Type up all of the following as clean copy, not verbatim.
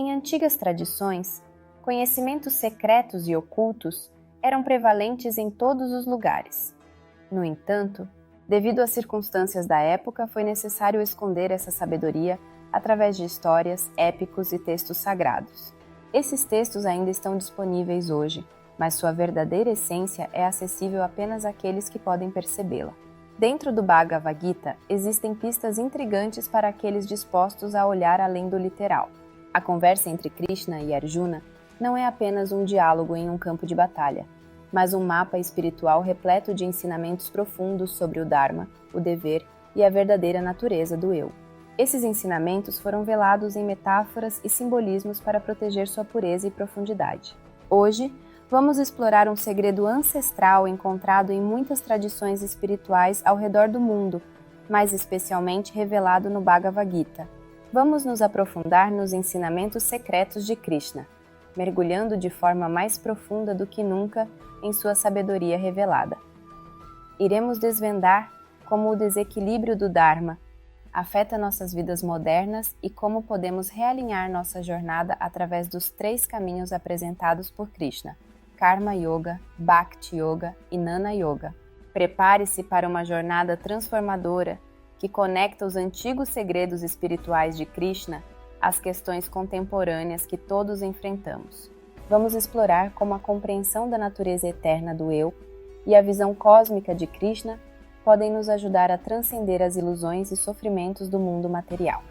Em antigas tradições, conhecimentos secretos e ocultos eram prevalentes em todos os lugares. No entanto, devido às circunstâncias da época, foi necessário esconder essa sabedoria através de histórias, épicos e textos sagrados. Esses textos ainda estão disponíveis hoje, mas sua verdadeira essência é acessível apenas àqueles que podem percebê-la. Dentro do Bhagavad Gita, existem pistas intrigantes para aqueles dispostos a olhar além do literal. A conversa entre Krishna e Arjuna não é apenas um diálogo em um campo de batalha, mas um mapa espiritual repleto de ensinamentos profundos sobre o Dharma, o dever e a verdadeira natureza do eu. Esses ensinamentos foram velados em metáforas e simbolismos para proteger sua pureza e profundidade. Hoje, vamos explorar um segredo ancestral encontrado em muitas tradições espirituais ao redor do mundo, mas especialmente revelado no Bhagavad Gita. Vamos nos aprofundar nos ensinamentos secretos de Krishna, mergulhando de forma mais profunda do que nunca em sua sabedoria revelada. Iremos desvendar como o desequilíbrio do Dharma afeta nossas vidas modernas e como podemos realinhar nossa jornada através dos 3 caminhos apresentados por Krishna: Karma Yoga, Bhakti Yoga e Jnana Yoga. Prepare-se para uma jornada transformadora que conecta os antigos segredos espirituais de Krishna às questões contemporâneas que todos enfrentamos. Vamos explorar como a compreensão da natureza eterna do eu e a visão cósmica de Krishna podem nos ajudar a transcender as ilusões e sofrimentos do mundo material.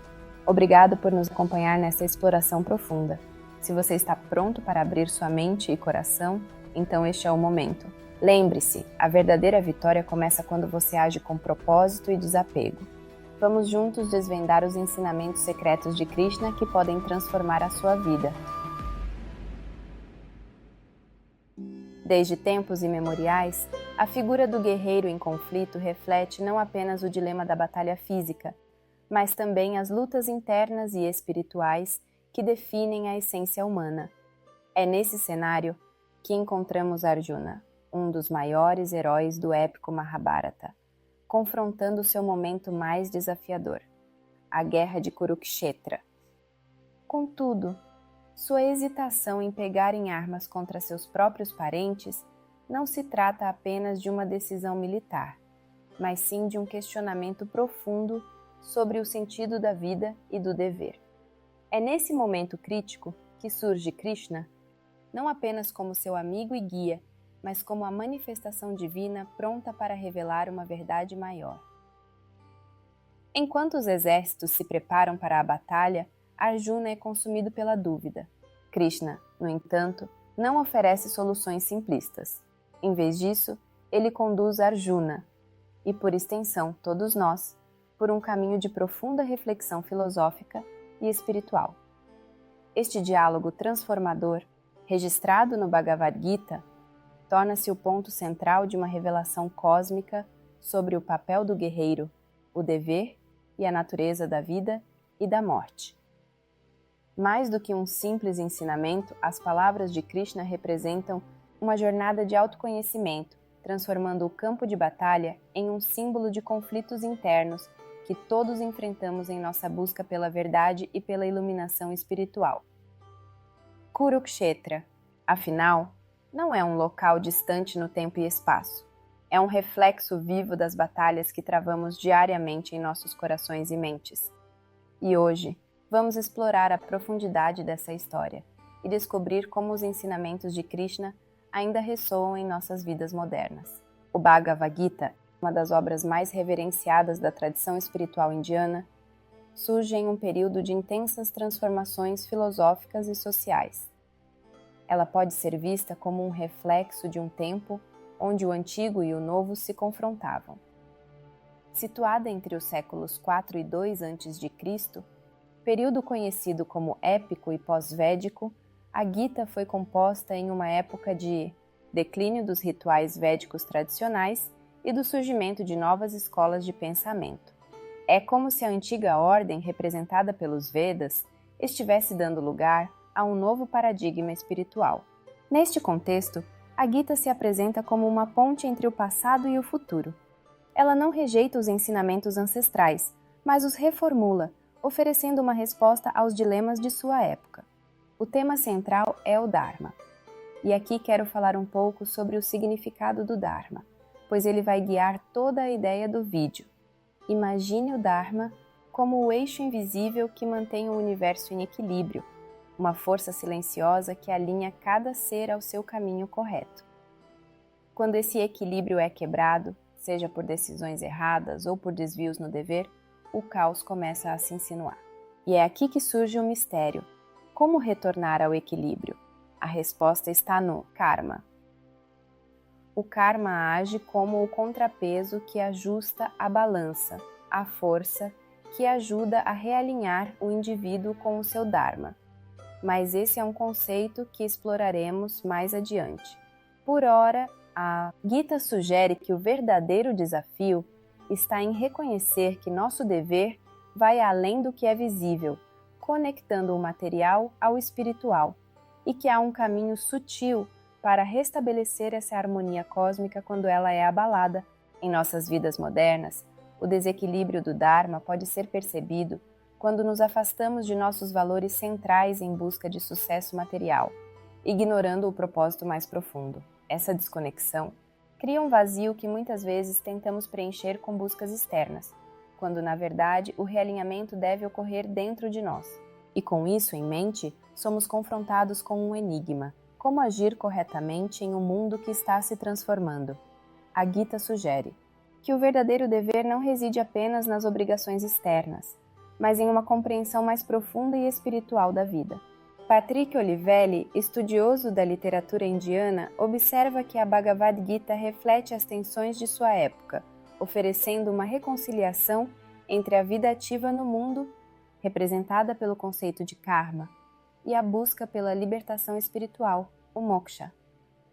Obrigado por nos acompanhar nessa exploração profunda. Se você está pronto para abrir sua mente e coração, então este é o momento. Lembre-se, a verdadeira vitória começa quando você age com propósito e desapego. Vamos juntos desvendar os ensinamentos secretos de Krishna que podem transformar a sua vida. Desde tempos imemoriais, a figura do guerreiro em conflito reflete não apenas o dilema da batalha física, mas também as lutas internas e espirituais que definem a essência humana. É nesse cenário que encontramos Arjuna, um dos maiores heróis do épico Mahabharata, confrontando seu momento mais desafiador, a guerra de Kurukshetra. Contudo, sua hesitação em pegar em armas contra seus próprios parentes não se trata apenas de uma decisão militar, mas sim de um questionamento profundo sobre o sentido da vida e do dever. É nesse momento crítico que surge Krishna, não apenas como seu amigo e guia, mas como a manifestação divina pronta para revelar uma verdade maior. Enquanto os exércitos se preparam para a batalha, Arjuna é consumido pela dúvida. Krishna, no entanto, não oferece soluções simplistas. Em vez disso, ele conduz Arjuna, e por extensão todos nós, por um caminho de profunda reflexão filosófica e espiritual. Este diálogo transformador, registrado no Bhagavad Gita, torna-se o ponto central de uma revelação cósmica sobre o papel do guerreiro, o dever e a natureza da vida e da morte. Mais do que um simples ensinamento, as palavras de Krishna representam uma jornada de autoconhecimento, transformando o campo de batalha em um símbolo de conflitos internos que todos enfrentamos em nossa busca pela verdade e pela iluminação espiritual. Kurukshetra, afinal, não é um local distante no tempo e espaço. É um reflexo vivo das batalhas que travamos diariamente em nossos corações e mentes. E hoje, vamos explorar a profundidade dessa história e descobrir como os ensinamentos de Krishna ainda ressoam em nossas vidas modernas. O Bhagavad Gita, uma das obras mais reverenciadas da tradição espiritual indiana, surge em um período de intensas transformações filosóficas e sociais. Ela pode ser vista como um reflexo de um tempo onde o antigo e o novo se confrontavam. Situada entre os séculos 4 e 2 a.C., período conhecido como épico e pós-védico, a Gita foi composta em uma época de declínio dos rituais védicos tradicionais e do surgimento de novas escolas de pensamento. É como se a antiga ordem, representada pelos Vedas, estivesse dando lugar a um novo paradigma espiritual. Neste contexto, a Gita se apresenta como uma ponte entre o passado e o futuro. Ela não rejeita os ensinamentos ancestrais, mas os reformula, oferecendo uma resposta aos dilemas de sua época. O tema central é o Dharma. E aqui quero falar um pouco sobre o significado do Dharma, pois ele vai guiar toda a ideia do vídeo. Imagine o Dharma como o eixo invisível que mantém o universo em equilíbrio, uma força silenciosa que alinha cada ser ao seu caminho correto. Quando esse equilíbrio é quebrado, seja por decisões erradas ou por desvios no dever, o caos começa a se insinuar. E é aqui que surge o mistério. Como retornar ao equilíbrio? A resposta está no karma. O karma age como o contrapeso que ajusta a balança, a força que ajuda a realinhar o indivíduo com o seu dharma. Mas esse é um conceito que exploraremos mais adiante. Por ora, a Gita sugere que o verdadeiro desafio está em reconhecer que nosso dever vai além do que é visível, conectando o material ao espiritual, e que há um caminho sutil para restabelecer essa harmonia cósmica quando ela é abalada. Em nossas vidas modernas, o desequilíbrio do Dharma pode ser percebido quando nos afastamos de nossos valores centrais em busca de sucesso material, ignorando o propósito mais profundo. Essa desconexão cria um vazio que muitas vezes tentamos preencher com buscas externas, quando na verdade o realinhamento deve ocorrer dentro de nós. E com isso em mente, somos confrontados com um enigma: como agir corretamente em um mundo que está se transformando? A Gita sugere que o verdadeiro dever não reside apenas nas obrigações externas, mas em uma compreensão mais profunda e espiritual da vida. Patrick Olivelli, estudioso da literatura indiana, observa que a Bhagavad Gita reflete as tensões de sua época, oferecendo uma reconciliação entre a vida ativa no mundo, representada pelo conceito de karma, e a busca pela libertação espiritual, o moksha.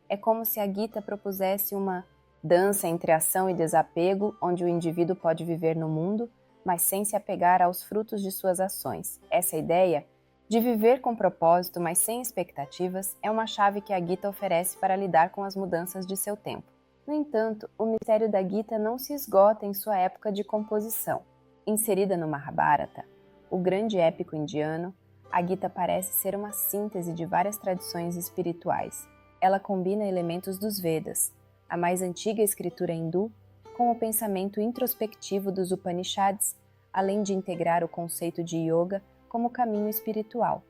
É como se a Gita propusesse uma dança entre ação e desapego, onde o indivíduo pode viver no mundo, mas sem se apegar aos frutos de suas ações. Essa ideia de viver com propósito, mas sem expectativas, é uma chave que a Gita oferece para lidar com as mudanças de seu tempo. No entanto, o mistério da Gita não se esgota em sua época de composição. Inserida no Mahabharata, o grande épico indiano, a Gita parece ser uma síntese de várias tradições espirituais. Ela combina elementos dos Vedas, a mais antiga escritura hindu, com o pensamento introspectivo dos Upanishads, além de integrar o conceito de yoga como caminho espiritual.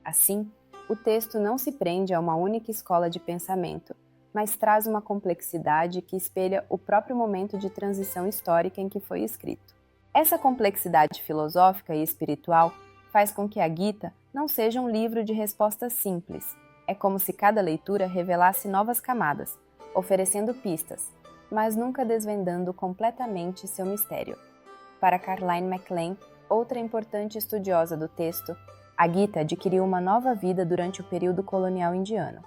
Assim, o texto não se prende a uma única escola de pensamento, mas traz uma complexidade que espelha o próprio momento de transição histórica em que foi escrito. Essa complexidade filosófica e espiritual faz com que a Gita não seja um livro de respostas simples. É como se cada leitura revelasse novas camadas, oferecendo pistas, mas nunca desvendando completamente seu mistério. Para Caroline MacLean, outra importante estudiosa do texto, a Gita adquiriu uma nova vida durante o período colonial indiano.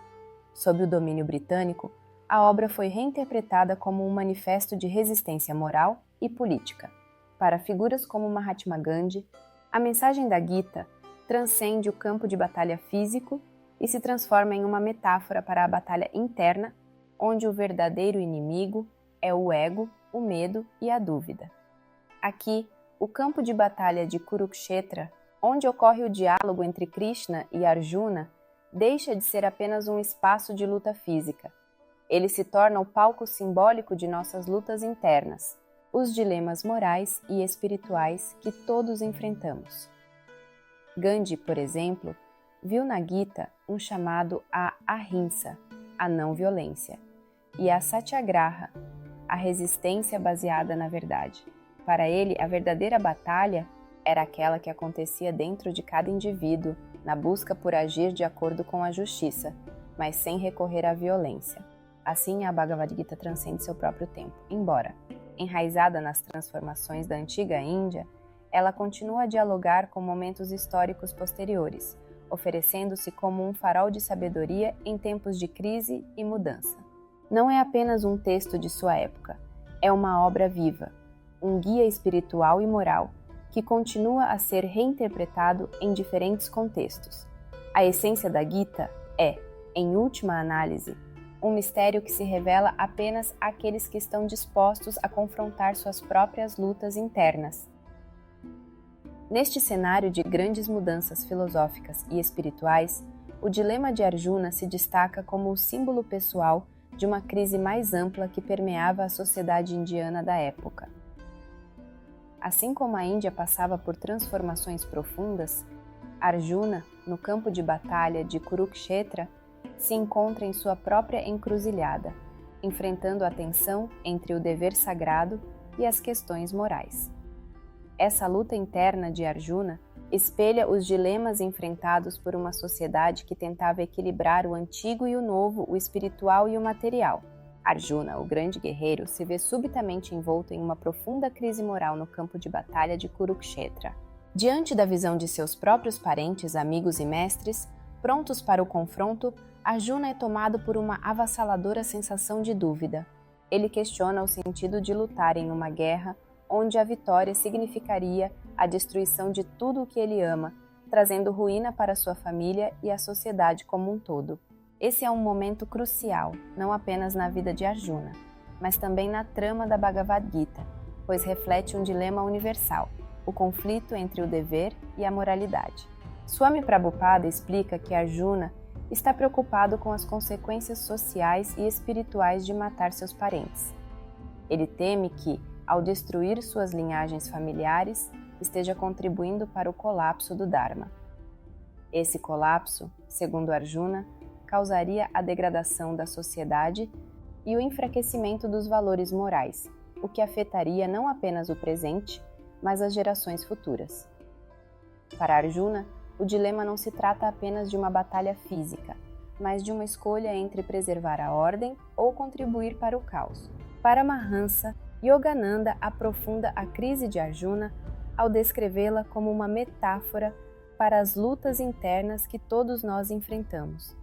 Sob o domínio britânico, a obra foi reinterpretada como um manifesto de resistência moral e política. Para figuras como Mahatma Gandhi, a mensagem da Gita transcende o campo de batalha físico e se transforma em uma metáfora para a batalha interna, onde o verdadeiro inimigo é o ego, o medo e a dúvida. Aqui, o campo de batalha de Kurukshetra, onde ocorre o diálogo entre Krishna e Arjuna, deixa de ser apenas um espaço de luta física. Ele se torna o palco simbólico de nossas lutas internas, os dilemas morais e espirituais que todos enfrentamos. Gandhi, por exemplo, viu na Gita um chamado à ahimsa, a não violência, e a satyagraha, a resistência baseada na verdade. Para ele, a verdadeira batalha era aquela que acontecia dentro de cada indivíduo, na busca por agir de acordo com a justiça, mas sem recorrer à violência. Assim, a Bhagavad Gita transcende seu próprio tempo. Embora enraizada nas transformações da antiga Índia, ela continua a dialogar com momentos históricos posteriores, oferecendo-se como um farol de sabedoria em tempos de crise e mudança. Não é apenas um texto de sua época, é uma obra viva, um guia espiritual e moral que continua a ser reinterpretado em diferentes contextos. A essência da Gita é, em última análise, um mistério que se revela apenas àqueles que estão dispostos a confrontar suas próprias lutas internas. Neste cenário de grandes mudanças filosóficas e espirituais, o dilema de Arjuna se destaca como o símbolo pessoal de uma crise mais ampla que permeava a sociedade indiana da época. Assim como a Índia passava por transformações profundas, Arjuna, no campo de batalha de Kurukshetra, se encontra em sua própria encruzilhada, enfrentando a tensão entre o dever sagrado e as questões morais. Essa luta interna de Arjuna espelha os dilemas enfrentados por uma sociedade que tentava equilibrar o antigo e o novo, o espiritual e o material. Arjuna, o grande guerreiro, se vê subitamente envolto em uma profunda crise moral no campo de batalha de Kurukshetra. Diante da visão de seus próprios parentes, amigos e mestres, prontos para o confronto, Arjuna é tomado por uma avassaladora sensação de dúvida. Ele questiona o sentido de lutar em uma guerra onde a vitória significaria a destruição de tudo o que ele ama, trazendo ruína para sua família e a sociedade como um todo. Esse é um momento crucial, não apenas na vida de Arjuna, mas também na trama da Bhagavad Gita, pois reflete um dilema universal, o conflito entre o dever e a moralidade. Swami Prabhupada explica que Arjuna está preocupado com as consequências sociais e espirituais de matar seus parentes. Ele teme que, ao destruir suas linhagens familiares, esteja contribuindo para o colapso do Dharma. Esse colapso, segundo Arjuna, causaria a degradação da sociedade e o enfraquecimento dos valores morais, o que afetaria não apenas o presente, mas as gerações futuras. Para Arjuna, o dilema não se trata apenas de uma batalha física, mas de uma escolha entre preservar a ordem ou contribuir para o caos. Paramahansa Yogananda aprofunda a crise de Arjuna ao descrevê-la como uma metáfora para as lutas internas que todos nós enfrentamos.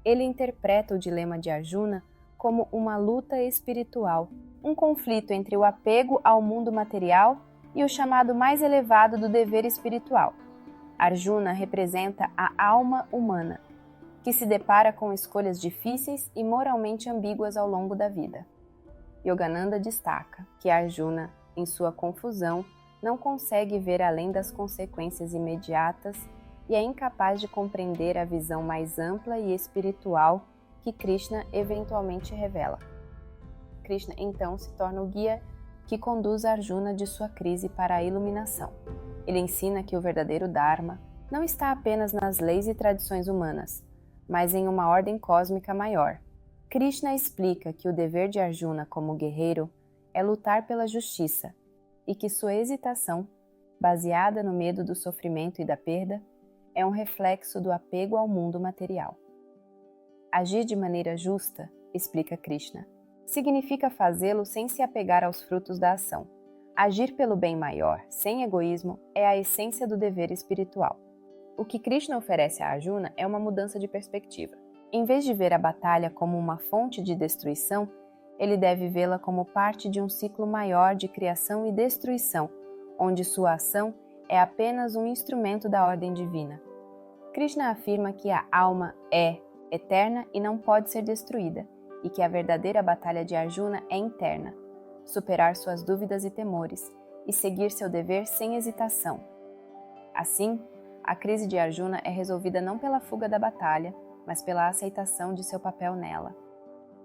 Ele interpreta o dilema de Arjuna como uma luta espiritual, um conflito entre o apego ao mundo material e o chamado mais elevado do dever espiritual. Arjuna representa a alma humana, que se depara com escolhas difíceis e moralmente ambíguas ao longo da vida. Yogananda destaca que Arjuna, em sua confusão, não consegue ver além das consequências imediatas e é incapaz de compreender a visão mais ampla e espiritual que Krishna eventualmente revela. Krishna então se torna o guia que conduz Arjuna de sua crise para a iluminação. Ele ensina que o verdadeiro Dharma não está apenas nas leis e tradições humanas, mas em uma ordem cósmica maior. Krishna explica que o dever de Arjuna como guerreiro é lutar pela justiça e que sua hesitação, baseada no medo do sofrimento e da perda, é um reflexo do apego ao mundo material. Agir de maneira justa, explica Krishna, significa fazê-lo sem se apegar aos frutos da ação. Agir pelo bem maior, sem egoísmo, é a essência do dever espiritual. O que Krishna oferece a Arjuna é uma mudança de perspectiva. Em vez de ver a batalha como uma fonte de destruição, ele deve vê-la como parte de um ciclo maior de criação e destruição, onde sua ação é apenas um instrumento da ordem divina. Krishna afirma que a alma é eterna e não pode ser destruída, e que a verdadeira batalha de Arjuna é interna, superar suas dúvidas e temores, e seguir seu dever sem hesitação. Assim, a crise de Arjuna é resolvida não pela fuga da batalha, mas pela aceitação de seu papel nela.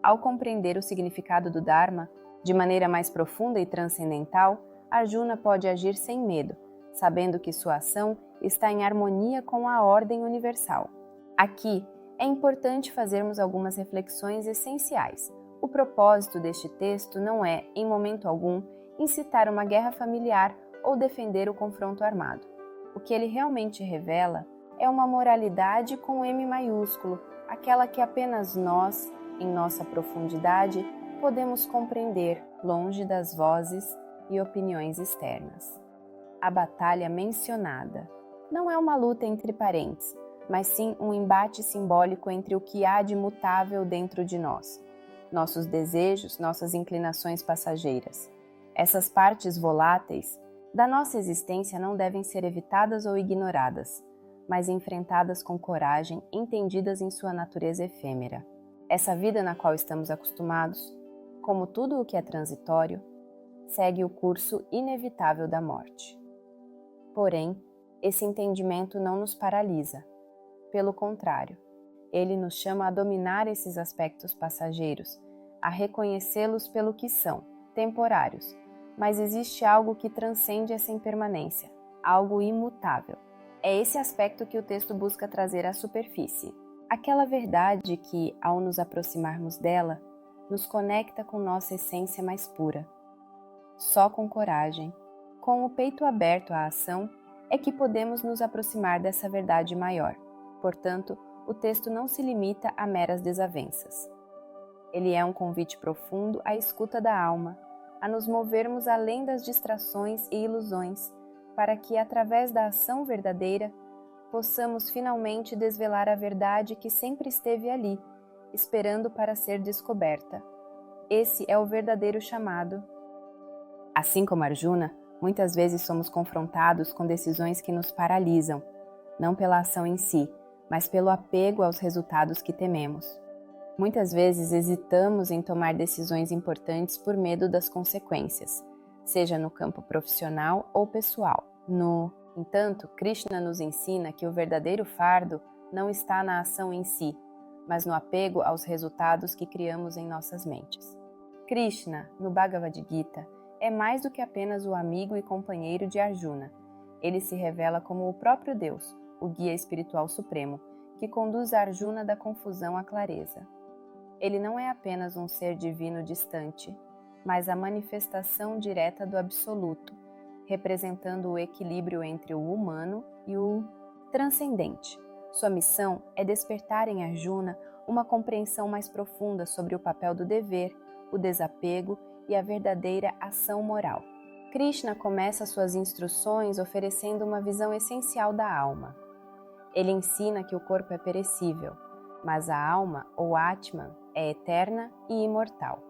Ao compreender o significado do Dharma de maneira mais profunda e transcendental, Arjuna pode agir sem medo, sabendo que sua ação está em harmonia com a ordem universal. Aqui, é importante fazermos algumas reflexões essenciais. O propósito deste texto não é, em momento algum, incitar uma guerra familiar ou defender o confronto armado. O que ele realmente revela é uma moralidade com M maiúsculo, aquela que apenas nós, em nossa profundidade, podemos compreender, longe das vozes e opiniões externas. A batalha mencionada não é uma luta entre parentes, mas sim um embate simbólico entre o que há de mutável dentro de nós, nossos desejos, nossas inclinações passageiras. Essas partes voláteis da nossa existência não devem ser evitadas ou ignoradas, mas enfrentadas com coragem, entendidas em sua natureza efêmera. Essa vida na qual estamos acostumados, como tudo o que é transitório, segue o curso inevitável da morte. Porém, esse entendimento não nos paralisa. Pelo contrário, Ele nos chama a dominar esses aspectos passageiros, a reconhecê-los pelo que são, temporários, mas existe algo que transcende essa impermanência, algo imutável. É esse aspecto que o texto busca trazer à superfície. Aquela verdade que, ao nos aproximarmos dela, nos conecta com nossa essência mais pura. Só com coragem, com o peito aberto à ação, é que podemos nos aproximar dessa verdade maior. Portanto, o texto não se limita a meras desavenças. Ele é um convite profundo à escuta da alma, a nos movermos além das distrações e ilusões, para que, através da ação verdadeira, possamos finalmente desvelar a verdade que sempre esteve ali, esperando para ser descoberta. Esse é o verdadeiro chamado. Assim como Arjuna, muitas vezes somos confrontados com decisões que nos paralisam, não pela ação em si, mas pelo apego aos resultados que tememos. Muitas vezes hesitamos em tomar decisões importantes por medo das consequências, seja no campo profissional ou pessoal. No entanto, Krishna nos ensina que o verdadeiro fardo não está na ação em si, mas no apego aos resultados que criamos em nossas mentes. Krishna, no Bhagavad Gita, é mais do que apenas o amigo e companheiro de Arjuna. Ele se revela como o próprio Deus, o guia espiritual supremo, que conduz Arjuna da confusão à clareza. Ele não é apenas um ser divino distante, mas a manifestação direta do Absoluto, representando o equilíbrio entre o humano e o transcendente. Sua missão é despertar em Arjuna uma compreensão mais profunda sobre o papel do dever, o desapego e a verdadeira ação moral. Krishna começa suas instruções oferecendo uma visão essencial da alma. Ele ensina que o corpo é perecível, mas a alma, ou Atman, é eterna e imortal.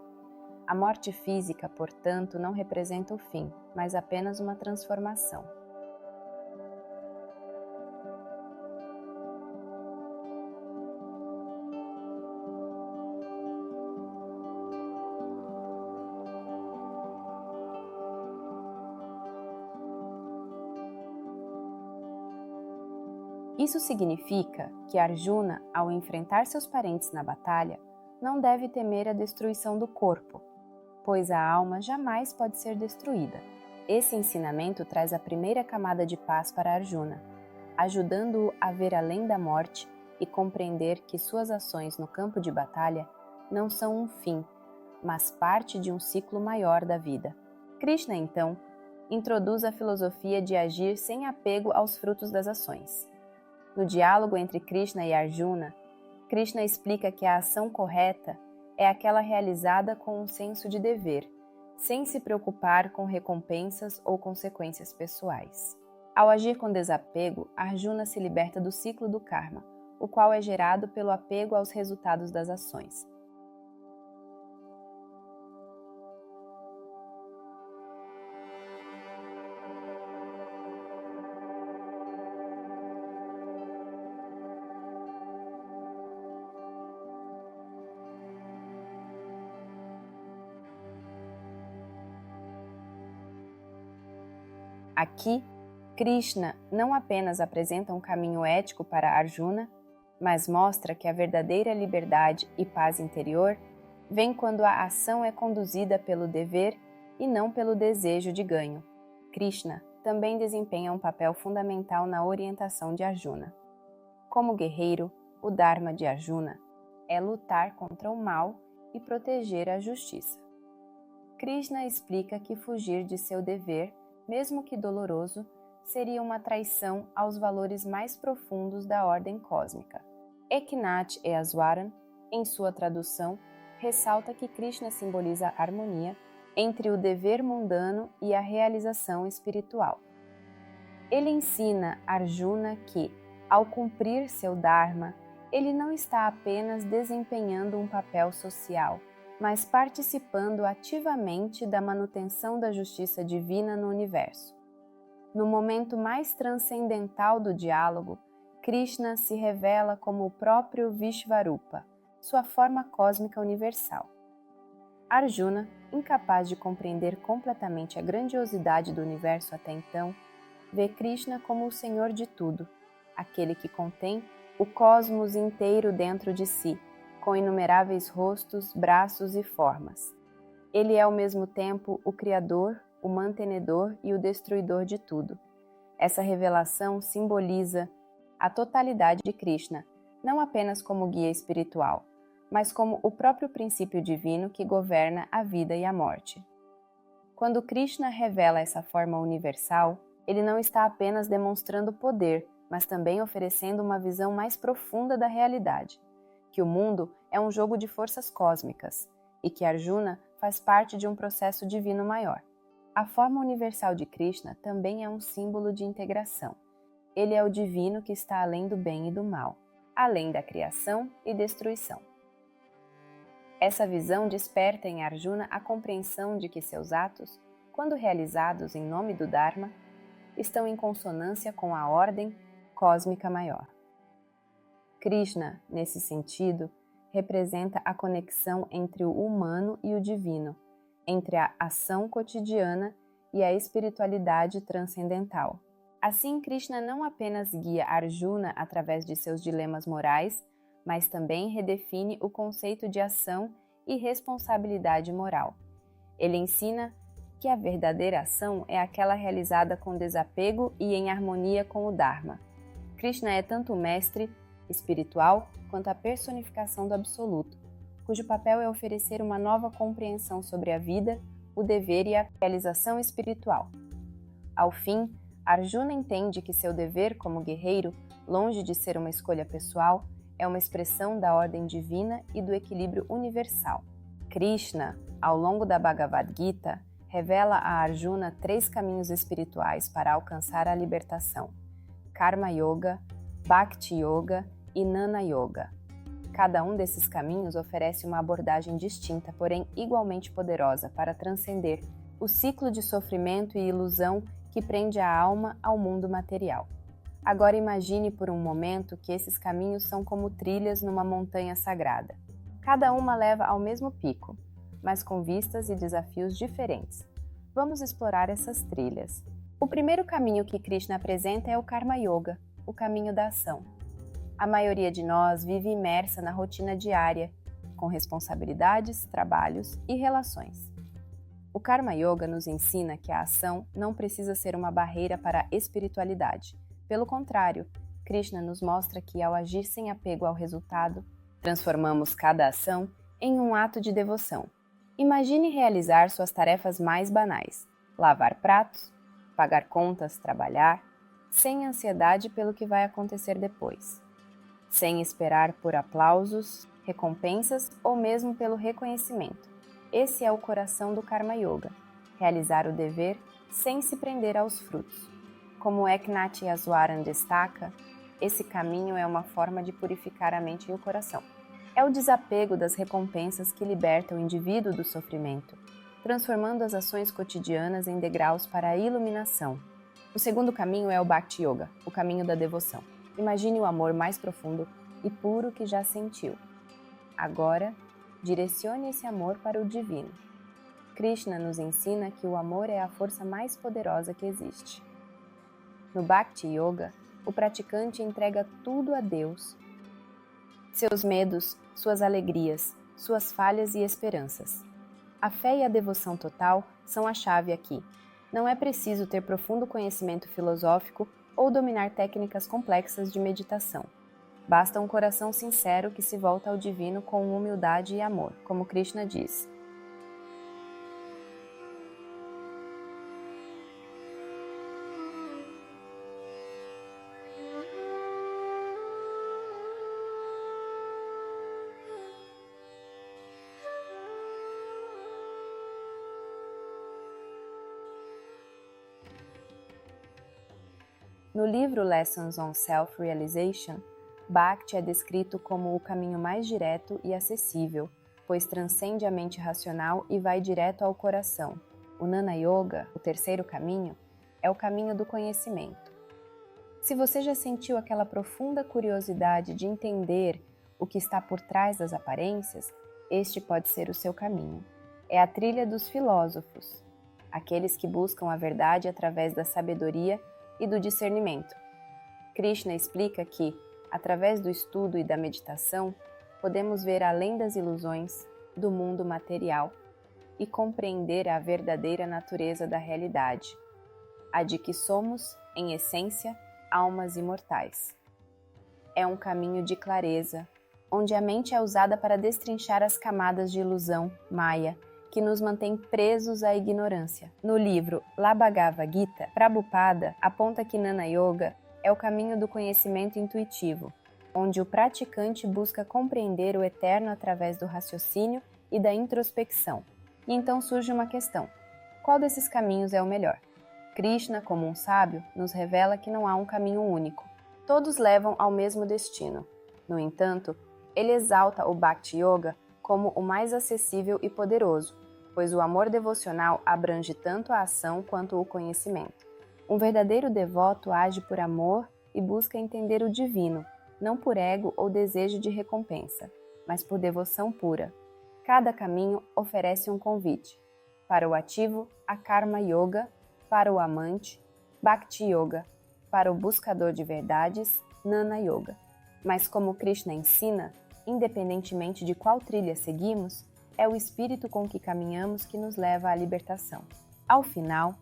A morte física, portanto, não representa o fim, mas apenas uma transformação. Isso significa que Arjuna, ao enfrentar seus parentes na batalha, não deve temer a destruição do corpo, pois a alma jamais pode ser destruída. Esse ensinamento traz a primeira camada de paz para Arjuna, ajudando-o a ver além da morte e compreender que suas ações no campo de batalha não são um fim, mas parte de um ciclo maior da vida. Krishna, então, introduz a filosofia de agir sem apego aos frutos das ações. No diálogo entre Krishna e Arjuna, Krishna explica que a ação correta é aquela realizada com um senso de dever, sem se preocupar com recompensas ou consequências pessoais. Ao agir com desapego, Arjuna se liberta do ciclo do karma, o qual é gerado pelo apego aos resultados das ações. Aqui, Krishna não apenas apresenta um caminho ético para Arjuna, mas mostra que a verdadeira liberdade e paz interior vem quando a ação é conduzida pelo dever e não pelo desejo de ganho. Krishna também desempenha um papel fundamental na orientação de Arjuna. Como guerreiro, o Dharma de Arjuna é lutar contra o mal e proteger a justiça. Krishna explica que fugir de seu dever, mesmo que doloroso, seria uma traição aos valores mais profundos da ordem cósmica. Eknath Easwaran, em sua tradução, ressalta que Krishna simboliza a harmonia entre o dever mundano e a realização espiritual. Ele ensina Arjuna que, ao cumprir seu Dharma, ele não está apenas desempenhando um papel social, mas participando ativamente da manutenção da justiça divina no universo. No momento mais transcendental do diálogo, Krishna se revela como o próprio Vishvarupa, sua forma cósmica universal. Arjuna, incapaz de compreender completamente a grandiosidade do universo até então, vê Krishna como o Senhor de tudo, aquele que contém o cosmos inteiro dentro de si, com inumeráveis rostos, braços e formas. Ele é ao mesmo tempo o Criador, o mantenedor e o destruidor de tudo. Essa revelação simboliza a totalidade de Krishna, não apenas como guia espiritual, mas como o próprio princípio divino que governa a vida e a morte. Quando Krishna revela essa forma universal, ele não está apenas demonstrando poder, mas também oferecendo uma visão mais profunda da realidade, que o mundo é um jogo de forças cósmicas e que Arjuna faz parte de um processo divino maior. A forma universal de Krishna também é um símbolo de integração. Ele é o divino que está além do bem e do mal, além da criação e destruição. Essa visão desperta em Arjuna a compreensão de que seus atos, quando realizados em nome do Dharma, estão em consonância com a ordem cósmica maior. Krishna, nesse sentido, representa a conexão entre o humano e o divino, entre a ação cotidiana e a espiritualidade transcendental. Assim, Krishna não apenas guia Arjuna através de seus dilemas morais, mas também redefine o conceito de ação e responsabilidade moral. Ele ensina que a verdadeira ação é aquela realizada com desapego e em harmonia com o Dharma. Krishna é tanto o mestre espiritual quanto a personificação do Absoluto, cujo papel é oferecer uma nova compreensão sobre a vida, o dever e a realização espiritual. Ao fim, Arjuna entende que seu dever como guerreiro, longe de ser uma escolha pessoal, é uma expressão da ordem divina e do equilíbrio universal. Krishna, ao longo da Bhagavad Gita, revela a Arjuna 3 caminhos espirituais para alcançar a libertação: Karma Yoga, Bhakti Yoga e Jnana Yoga. Cada um desses caminhos oferece uma abordagem distinta, porém igualmente poderosa, para transcender o ciclo de sofrimento e ilusão que prende a alma ao mundo material. Agora imagine por um momento que esses caminhos são como trilhas numa montanha sagrada. Cada uma leva ao mesmo pico, mas com vistas e desafios diferentes. Vamos explorar essas trilhas. O primeiro caminho que Krishna apresenta é o Karma Yoga, o caminho da ação. A maioria de nós vive imersa na rotina diária, com responsabilidades, trabalhos e relações. O Karma Yoga nos ensina que a ação não precisa ser uma barreira para a espiritualidade. Pelo contrário, Krishna nos mostra que, ao agir sem apego ao resultado, transformamos cada ação em um ato de devoção. Imagine realizar suas tarefas mais banais: lavar pratos, pagar contas, trabalhar, sem ansiedade pelo que vai acontecer depois, sem esperar por aplausos, recompensas ou mesmo pelo reconhecimento. Esse é o coração do Karma Yoga, realizar o dever sem se prender aos frutos. Como Eknath Easwaran destaca, esse caminho é uma forma de purificar a mente e o coração. É o desapego das recompensas que liberta o indivíduo do sofrimento, transformando as ações cotidianas em degraus para a iluminação. O segundo caminho é o Bhakti Yoga, o caminho da devoção. Imagine o amor mais profundo e puro que já sentiu. Agora, direcione esse amor para o divino. Krishna nos ensina que o amor é a força mais poderosa que existe. No Bhakti Yoga, o praticante entrega tudo a Deus: seus medos, suas alegrias, suas falhas e esperanças. A fé e a devoção total são a chave aqui. Não é preciso ter profundo conhecimento filosófico ou dominar técnicas complexas de meditação. Basta um coração sincero que se volta ao divino com humildade e amor, como Krishna diz. No livro Lessons on Self-Realization, Bhakti é descrito como o caminho mais direto e acessível, pois transcende a mente racional e vai direto ao coração. O Jnana Yoga, o terceiro caminho, é o caminho do conhecimento. Se você já sentiu aquela profunda curiosidade de entender o que está por trás das aparências, este pode ser o seu caminho. É a trilha dos filósofos, aqueles que buscam a verdade através da sabedoria e do discernimento. Krishna explica que, Através do estudo e da meditação, podemos ver além das ilusões do mundo material e compreender a verdadeira natureza da realidade, a de que somos, em essência, almas imortais. É um caminho de clareza, onde a mente é usada para destrinchar as camadas de ilusão, Maya, que nos mantém presos à ignorância. No livro La Bhagavad Gita, Prabhupada aponta que Jnana Yoga é o caminho do conhecimento intuitivo, onde o praticante busca compreender o eterno através do raciocínio e da introspecção. E então surge uma questão: qual desses caminhos é o melhor? Krishna, como um sábio, nos revela que não há um caminho único. Todos levam ao mesmo destino. No entanto, ele exalta o Bhakti Yoga como o mais acessível e poderoso, pois o amor devocional abrange tanto a ação quanto o conhecimento. Um verdadeiro devoto age por amor e busca entender o divino, não por ego ou desejo de recompensa, mas por devoção pura. Cada caminho oferece um convite. Para o ativo, a Karma Yoga; para o amante, Bhakti Yoga; para o buscador de verdades, Jnana Yoga. Mas como Krishna ensina, independentemente de qual trilha seguimos, é o espírito com que caminhamos que nos leva à libertação. Ao final,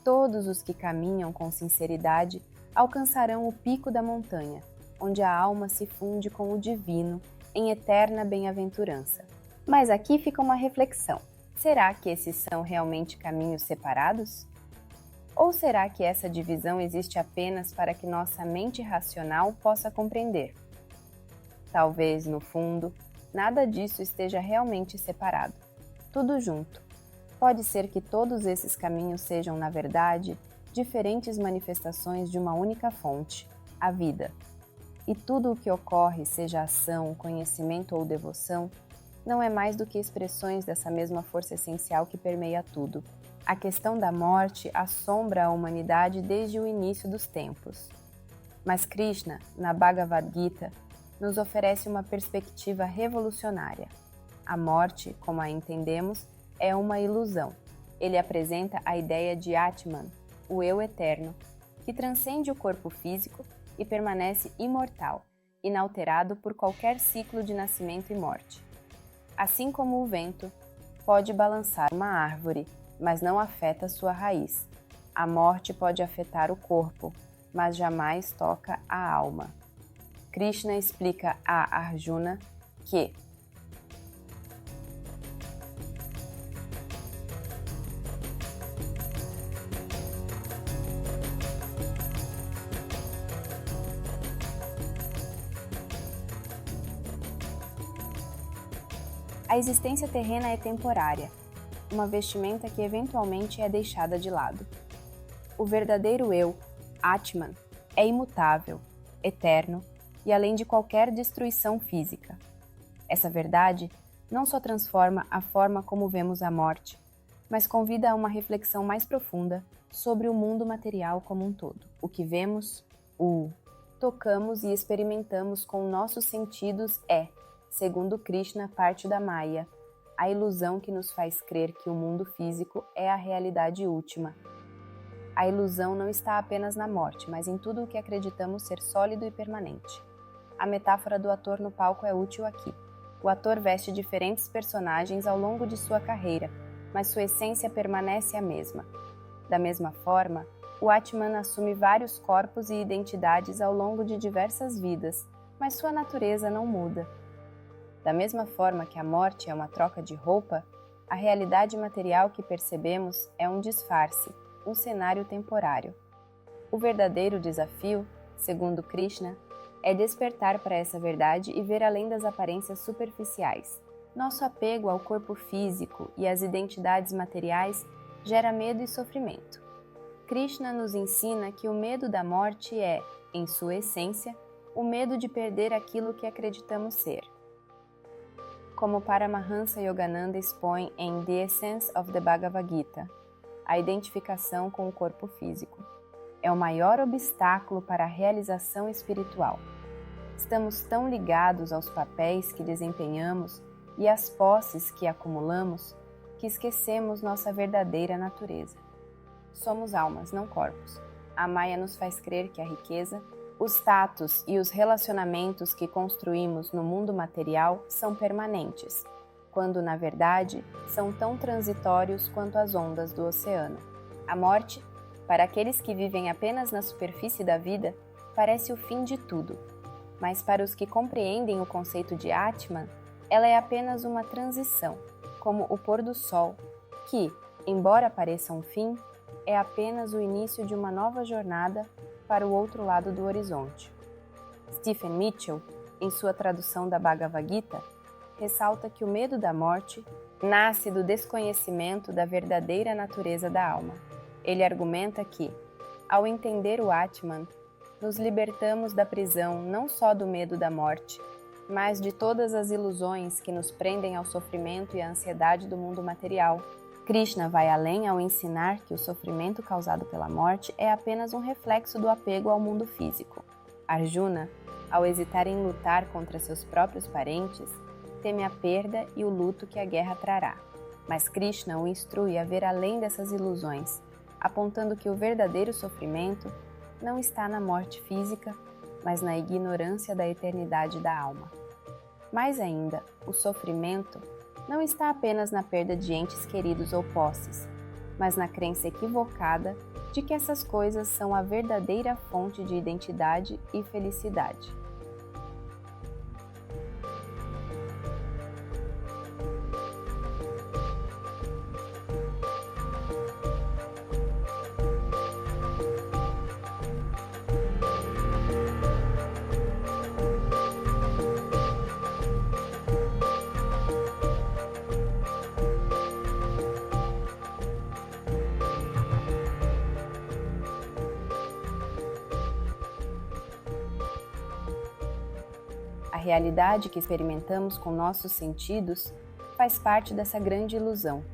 todos os que caminham com sinceridade alcançarão o pico da montanha, onde a alma se funde com o divino em eterna bem-aventurança. Mas aqui fica uma reflexão: será que esses são realmente caminhos separados? Ou será que essa divisão existe apenas para que nossa mente racional possa compreender? Talvez, no fundo, nada disso esteja realmente separado. Tudo junto. Pode ser que todos esses caminhos sejam, na verdade, diferentes manifestações de uma única fonte, a vida. E tudo o que ocorre, seja ação, conhecimento ou devoção, não é mais do que expressões dessa mesma força essencial que permeia tudo. A questão da morte assombra a humanidade desde o início dos tempos. Mas Krishna, na Bhagavad Gita, nos oferece uma perspectiva revolucionária. A morte, como a entendemos, é uma ilusão. Ele apresenta a ideia de Atman, o eu eterno, que transcende o corpo físico e permanece imortal, inalterado por qualquer ciclo de nascimento e morte. Assim como o vento pode balançar uma árvore, mas não afeta sua raiz. A morte pode afetar o corpo, mas jamais toca a alma. Krishna explica a Arjuna que a existência terrena é temporária, uma vestimenta que eventualmente é deixada de lado. O verdadeiro eu, Atman, é imutável, eterno e além de qualquer destruição física. Essa verdade não só transforma a forma como vemos a morte, mas convida a uma reflexão mais profunda sobre o mundo material como um todo. O que vemos, tocamos e experimentamos com nossos sentidos é, segundo Krishna, parte da Maya, a ilusão que nos faz crer que o mundo físico é a realidade última. A ilusão não está apenas na morte, mas em tudo o que acreditamos ser sólido e permanente. A metáfora do ator no palco é útil aqui. O ator veste diferentes personagens ao longo de sua carreira, mas sua essência permanece a mesma. Da mesma forma, o Atman assume vários corpos e identidades ao longo de diversas vidas, mas sua natureza não muda. Da mesma forma que a morte é uma troca de roupa, a realidade material que percebemos é um disfarce, um cenário temporário. O verdadeiro desafio, segundo Krishna, é despertar para essa verdade e ver além das aparências superficiais. Nosso apego ao corpo físico e às identidades materiais gera medo e sofrimento. Krishna nos ensina que o medo da morte é, em sua essência, o medo de perder aquilo que acreditamos ser. Como Paramahansa Yogananda expõe em The Essence of the Bhagavad Gita, a identificação com o corpo físico é o maior obstáculo para a realização espiritual. Estamos tão ligados aos papéis que desempenhamos e às posses que acumulamos que esquecemos nossa verdadeira natureza. Somos almas, não corpos. A Maya nos faz crer que a riqueza, Os status e os relacionamentos que construímos no mundo material são permanentes, quando na verdade são tão transitórios quanto as ondas do oceano. A morte, para aqueles que vivem apenas na superfície da vida, parece o fim de tudo, mas para os que compreendem o conceito de Atman, ela é apenas uma transição, como o pôr do sol, que, embora pareça um fim, é apenas o início de uma nova jornada para o outro lado do horizonte. Stephen Mitchell, em sua tradução da Bhagavad Gita, ressalta que o medo da morte nasce do desconhecimento da verdadeira natureza da alma. Ele argumenta que, ao entender o Atman, nos libertamos da prisão não só do medo da morte, mas de todas as ilusões que nos prendem ao sofrimento e à ansiedade do mundo material. Krishna vai além ao ensinar que o sofrimento causado pela morte é apenas um reflexo do apego ao mundo físico. Arjuna, ao hesitar em lutar contra seus próprios parentes, teme a perda e o luto que a guerra trará. Mas Krishna o instrui a ver além dessas ilusões, apontando que o verdadeiro sofrimento não está na morte física, mas na ignorância da eternidade da alma. Mais ainda, o sofrimento não está apenas na perda de entes queridos ou posses, mas na crença equivocada de que essas coisas são a verdadeira fonte de identidade e felicidade. A realidade que experimentamos com nossos sentidos faz parte dessa grande ilusão,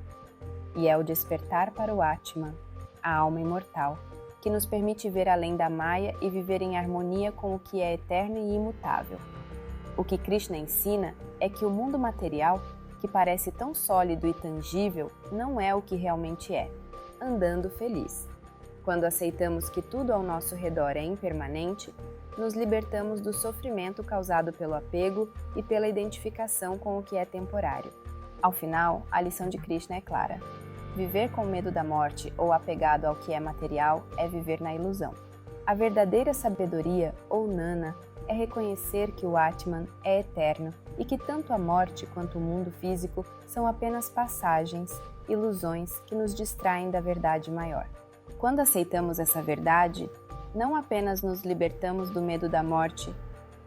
e é o despertar para o Atman, a alma imortal, que nos permite ver além da Maya e viver em harmonia com o que é eterno e imutável. O que Krishna ensina é que o mundo material, que parece tão sólido e tangível, não é o que realmente é, andando feliz. Quando aceitamos que tudo ao nosso redor é impermanente, nos libertamos do sofrimento causado pelo apego e pela identificação com o que é temporário. Ao final, a lição de Krishna é clara. Viver com medo da morte ou apegado ao que é material é viver na ilusão. A verdadeira sabedoria, ou Nana, é reconhecer que o Atman é eterno e que tanto a morte quanto o mundo físico são apenas passagens, ilusões que nos distraem da verdade maior. Quando aceitamos essa verdade, não apenas nos libertamos do medo da morte,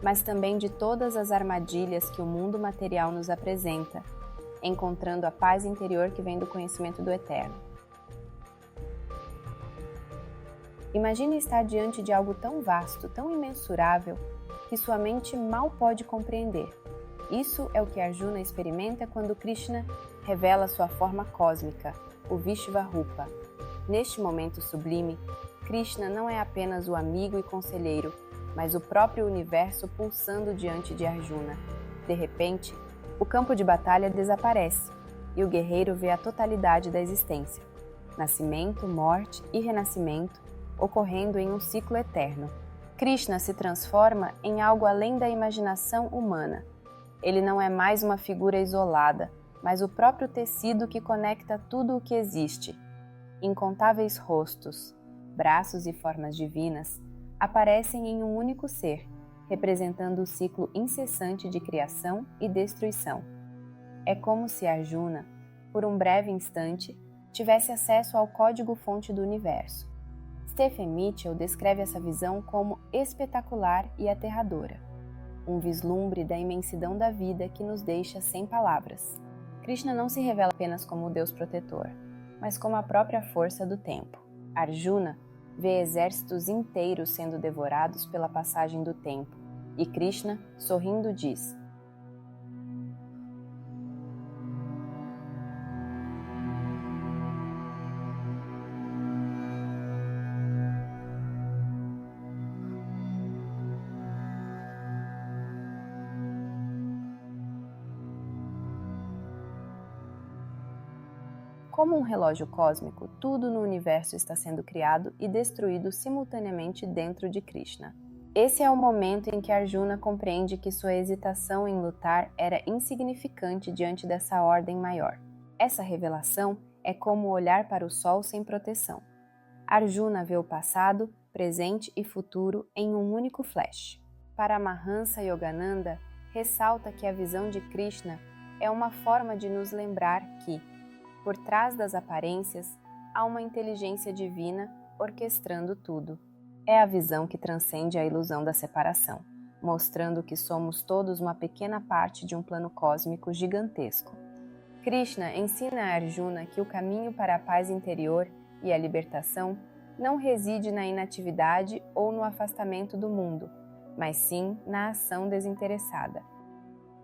mas também de todas as armadilhas que o mundo material nos apresenta, encontrando a paz interior que vem do conhecimento do Eterno. Imagine estar diante de algo tão vasto, tão imensurável, que sua mente mal pode compreender. Isso é o que Arjuna experimenta quando Krishna revela sua forma cósmica, o Vishvarupa. Neste momento sublime, Krishna não é apenas o amigo e conselheiro, mas o próprio universo pulsando diante de Arjuna. De repente, o campo de batalha desaparece e o guerreiro vê a totalidade da existência, nascimento, morte e renascimento, ocorrendo em um ciclo eterno. Krishna se transforma em algo além da imaginação humana. Ele não é mais uma figura isolada, mas o próprio tecido que conecta tudo o que existe. Incontáveis rostos, braços e formas divinas aparecem em um único ser, representando o ciclo incessante de criação e destruição. É como se Arjuna, por um breve instante, tivesse acesso ao código-fonte do universo. Stephen Mitchell descreve essa visão como espetacular e aterradora, um vislumbre da imensidão da vida que nos deixa sem palavras. Krishna não se revela apenas como o Deus protetor, mas como a própria força do tempo. Arjuna vê exércitos inteiros sendo devorados pela passagem do tempo, e Krishna, sorrindo, diz: Como um relógio cósmico, tudo no universo está sendo criado e destruído simultaneamente dentro de Krishna. Esse é o momento em que Arjuna compreende que sua hesitação em lutar era insignificante diante dessa ordem maior. Essa revelação é como olhar para o sol sem proteção. Arjuna vê o passado, presente e futuro em um único flash. Paramahansa Yogananda ressalta que a visão de Krishna é uma forma de nos lembrar que, por trás das aparências, há uma inteligência divina orquestrando tudo. É a visão que transcende a ilusão da separação, mostrando que somos todos uma pequena parte de um plano cósmico gigantesco. Krishna ensina a Arjuna que o caminho para a paz interior e a libertação não reside na inatividade ou no afastamento do mundo, mas sim na ação desinteressada.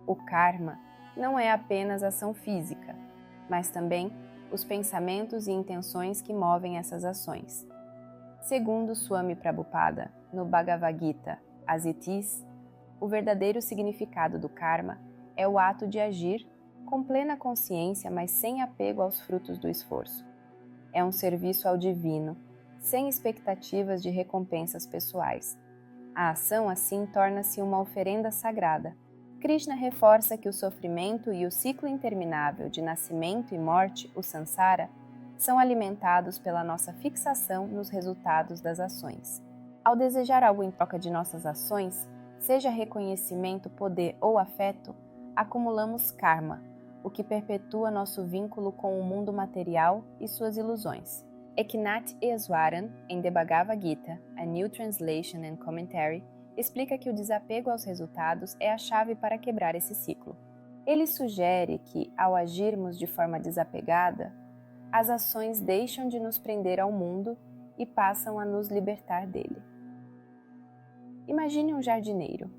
O karma não é apenas ação física, mas também os pensamentos e intenções que movem essas ações. Segundo Swami Prabhupada, no Bhagavad Gita, As It Is, o verdadeiro significado do karma é o ato de agir com plena consciência, mas sem apego aos frutos do esforço. É um serviço ao divino, sem expectativas de recompensas pessoais. A ação, assim, torna-se uma oferenda sagrada. Krishna reforça que o sofrimento e o ciclo interminável de nascimento e morte, o samsara, são alimentados pela nossa fixação nos resultados das ações. Ao desejar algo em troca de nossas ações, seja reconhecimento, poder ou afeto, acumulamos karma, o que perpetua nosso vínculo com o mundo material e suas ilusões. Eknath Easwaran, em The Bhagavad Gita, A New Translation and Commentary, explica que o desapego aos resultados é a chave para quebrar esse ciclo. Ele sugere que, ao agirmos de forma desapegada, as ações deixam de nos prender ao mundo e passam a nos libertar dele. Imagine um jardineiro.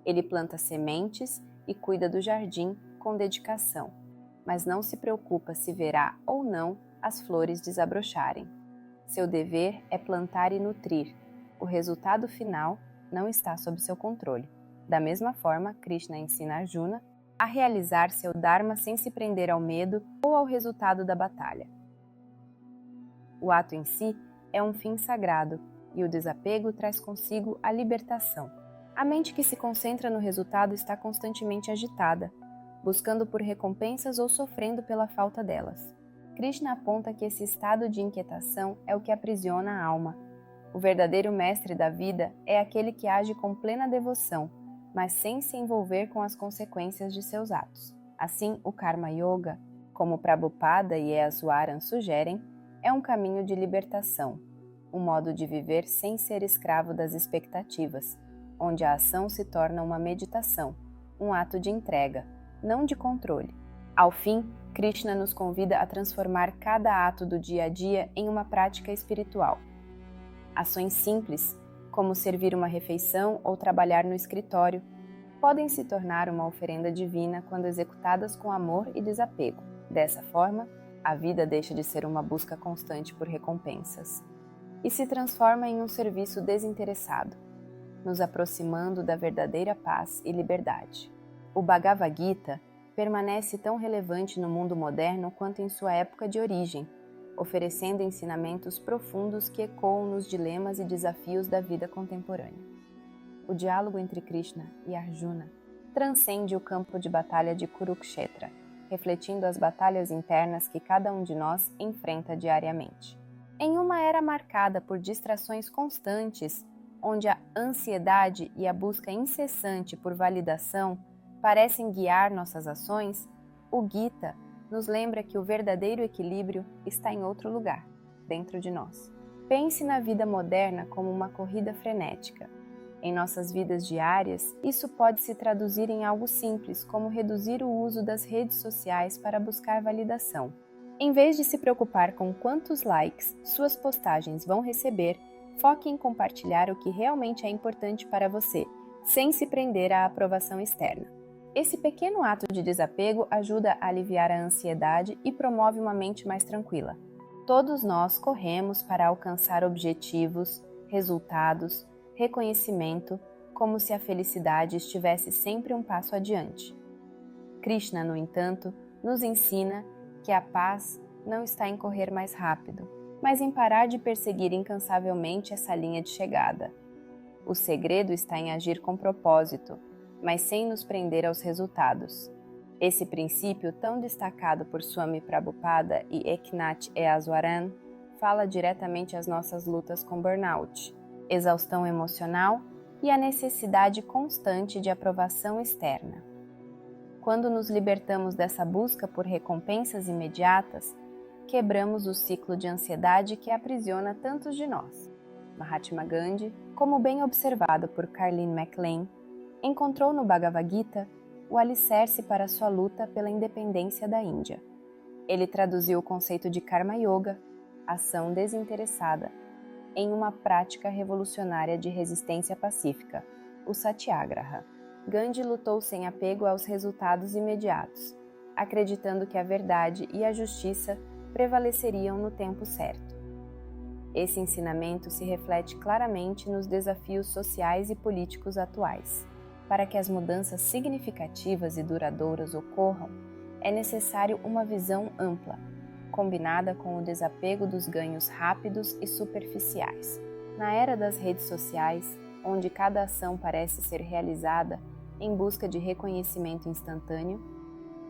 Ele planta sementes e cuida do jardim com dedicação, mas não se preocupa se verá ou não as flores desabrocharem. Seu dever é plantar e nutrir. O resultado final não está sob seu controle. Da mesma forma, Krishna ensina Arjuna a realizar seu dharma sem se prender ao medo ou ao resultado da batalha. O ato em si é um fim sagrado, e o desapego traz consigo a libertação. A mente que se concentra no resultado está constantemente agitada, buscando por recompensas ou sofrendo pela falta delas. Krishna aponta que esse estado de inquietação é o que aprisiona a alma. O verdadeiro mestre da vida é aquele que age com plena devoção, mas sem se envolver com as consequências de seus atos. Assim, o Karma Yoga, como Prabhupada e Easwaran sugerem, é um caminho de libertação, um modo de viver sem ser escravo das expectativas, onde a ação se torna uma meditação, um ato de entrega, não de controle. Ao fim, Krishna nos convida a transformar cada ato do dia a dia em uma prática espiritual. Ações simples, como servir uma refeição ou trabalhar no escritório, podem se tornar uma oferenda divina quando executadas com amor e desapego. Dessa forma, a vida deixa de ser uma busca constante por recompensas e se transforma em um serviço desinteressado, nos aproximando da verdadeira paz e liberdade. O Bhagavad Gita permanece tão relevante no mundo moderno quanto em sua época de origem, oferecendo ensinamentos profundos que ecoam nos dilemas e desafios da vida contemporânea. O diálogo entre Krishna e Arjuna transcende o campo de batalha de Kurukshetra, refletindo as batalhas internas que cada um de nós enfrenta diariamente. Em uma era marcada por distrações constantes, onde a ansiedade e a busca incessante por validação parecem guiar nossas ações, o Gita nos lembra que o verdadeiro equilíbrio está em outro lugar, dentro de nós. Pense na vida moderna como uma corrida frenética. Em nossas vidas diárias, isso pode se traduzir em algo simples, como reduzir o uso das redes sociais para buscar validação. Em vez de se preocupar com quantos likes suas postagens vão receber, foque em compartilhar o que realmente é importante para você, sem se prender à aprovação externa. Esse pequeno ato de desapego ajuda a aliviar a ansiedade e promove uma mente mais tranquila. Todos nós corremos para alcançar objetivos, resultados, reconhecimento, como se a felicidade estivesse sempre um passo adiante. Krishna, no entanto, nos ensina que a paz não está em correr mais rápido, mas em parar de perseguir incansavelmente essa linha de chegada. O segredo está em agir com propósito, mas sem nos prender aos resultados. Esse princípio, tão destacado por Swami Prabhupada e Eknath Easwaran, fala diretamente às nossas lutas com burnout, exaustão emocional e a necessidade constante de aprovação externa. Quando nos libertamos dessa busca por recompensas imediatas, quebramos o ciclo de ansiedade que aprisiona tantos de nós. Mahatma Gandhi, como bem observado por Carlene MacLean, encontrou no Bhagavad Gita o alicerce para sua luta pela independência da Índia. Ele traduziu o conceito de Karma Yoga, ação desinteressada, em uma prática revolucionária de resistência pacífica, o Satyagraha. Gandhi lutou sem apego aos resultados imediatos, acreditando que a verdade e a justiça prevaleceriam no tempo certo. Esse ensinamento se reflete claramente nos desafios sociais e políticos atuais. Para que as mudanças significativas e duradouras ocorram, é necessário uma visão ampla, combinada com o desapego dos ganhos rápidos e superficiais. Na era das redes sociais, onde cada ação parece ser realizada em busca de reconhecimento instantâneo,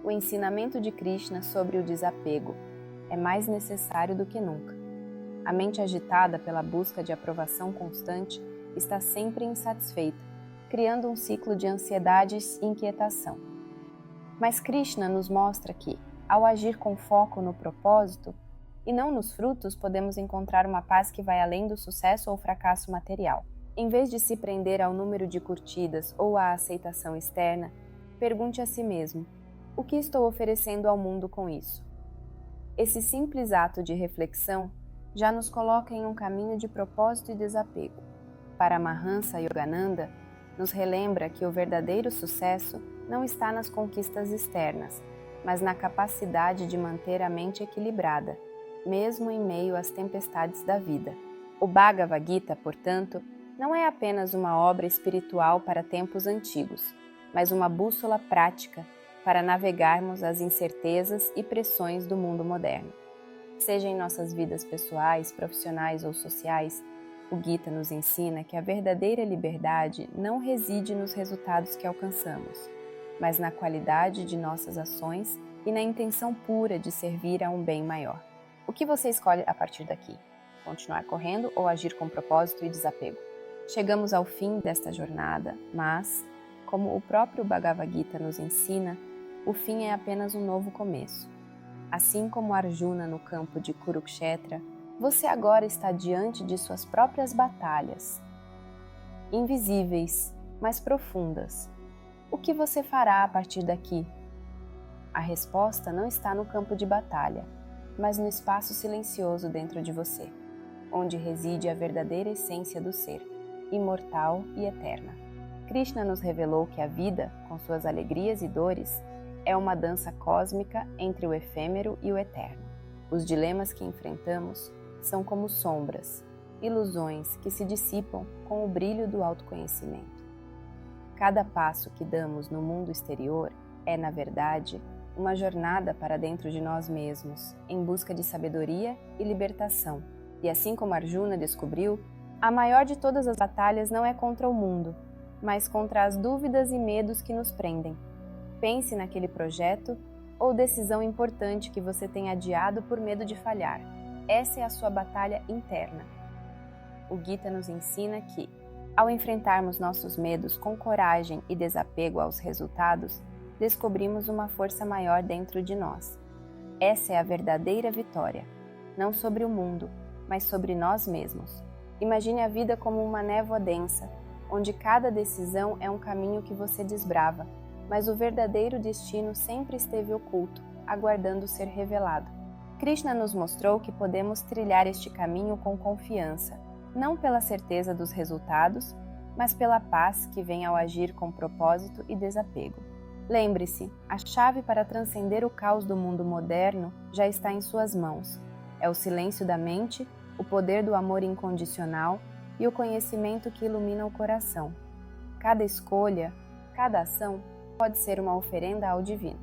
o ensinamento de Krishna sobre o desapego é mais necessário do que nunca. A mente agitada pela busca de aprovação constante está sempre insatisfeita, criando um ciclo de ansiedades e inquietação. Mas Krishna nos mostra que, ao agir com foco no propósito e não nos frutos, podemos encontrar uma paz que vai além do sucesso ou fracasso material. Em vez de se prender ao número de curtidas ou à aceitação externa, pergunte a si mesmo: o que estou oferecendo ao mundo com isso? Esse simples ato de reflexão já nos coloca em um caminho de propósito e desapego. Paramahansa Yogananda nos relembra que o verdadeiro sucesso não está nas conquistas externas, mas na capacidade de manter a mente equilibrada, mesmo em meio às tempestades da vida. O Bhagavad Gita, portanto, não é apenas uma obra espiritual para tempos antigos, mas uma bússola prática para navegarmos as incertezas e pressões do mundo moderno. Seja em nossas vidas pessoais, profissionais ou sociais, o Gita nos ensina que a verdadeira liberdade não reside nos resultados que alcançamos, mas na qualidade de nossas ações e na intenção pura de servir a um bem maior. O que você escolhe a partir daqui? Continuar correndo ou agir com propósito e desapego? Chegamos ao fim desta jornada, mas, como o próprio Bhagavad Gita nos ensina, o fim é apenas um novo começo. Assim como Arjuna no campo de Kurukshetra, você agora está diante de suas próprias batalhas, invisíveis, mas profundas. O que você fará a partir daqui? A resposta não está no campo de batalha, mas no espaço silencioso dentro de você, onde reside a verdadeira essência do ser, imortal e eterna. Krishna nos revelou que a vida, com suas alegrias e dores, é uma dança cósmica entre o efêmero e o eterno. Os dilemas que enfrentamos são como sombras, ilusões que se dissipam com o brilho do autoconhecimento. Cada passo que damos no mundo exterior é, na verdade, uma jornada para dentro de nós mesmos, em busca de sabedoria e libertação. E assim como Arjuna descobriu, a maior de todas as batalhas não é contra o mundo, mas contra as dúvidas e medos que nos prendem. Pense naquele projeto ou decisão importante que você tem adiado por medo de falhar. Essa é a sua batalha interna. O Gita nos ensina que, ao enfrentarmos nossos medos com coragem e desapego aos resultados, descobrimos uma força maior dentro de nós. Essa é a verdadeira vitória, não sobre o mundo, mas sobre nós mesmos. Imagine a vida como uma névoa densa, onde cada decisão é um caminho que você desbrava, mas o verdadeiro destino sempre esteve oculto, aguardando ser revelado. Krishna nos mostrou que podemos trilhar este caminho com confiança, não pela certeza dos resultados, mas pela paz que vem ao agir com propósito e desapego. Lembre-se, a chave para transcender o caos do mundo moderno já está em suas mãos. É o silêncio da mente, o poder do amor incondicional e o conhecimento que ilumina o coração. Cada escolha, cada ação pode ser uma oferenda ao divino.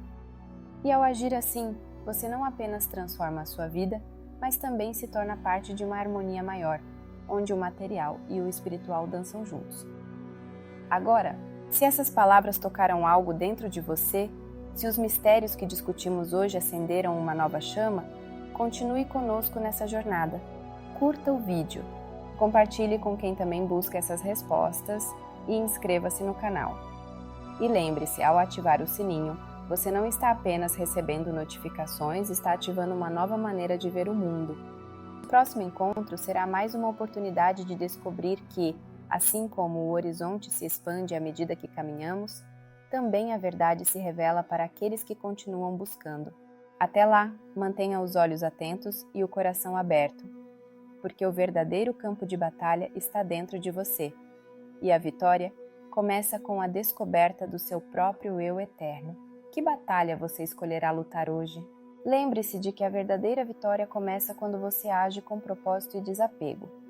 E ao agir assim, você não apenas transforma a sua vida, mas também se torna parte de uma harmonia maior, onde o material e o espiritual dançam juntos. Agora, se essas palavras tocaram algo dentro de você, se os mistérios que discutimos hoje acenderam uma nova chama, continue conosco nessa jornada. Curta o vídeo, compartilhe com quem também busca essas respostas e inscreva-se no canal. E lembre-se, ao ativar o sininho, você não está apenas recebendo notificações, está ativando uma nova maneira de ver o mundo. O próximo encontro será mais uma oportunidade de descobrir que, assim como o horizonte se expande à medida que caminhamos, também a verdade se revela para aqueles que continuam buscando. Até lá, mantenha os olhos atentos e o coração aberto, porque o verdadeiro campo de batalha está dentro de você, e a vitória começa com a descoberta do seu próprio eu eterno. Que batalha você escolherá lutar hoje? Lembre-se de que a verdadeira vitória começa quando você age com propósito e desapego.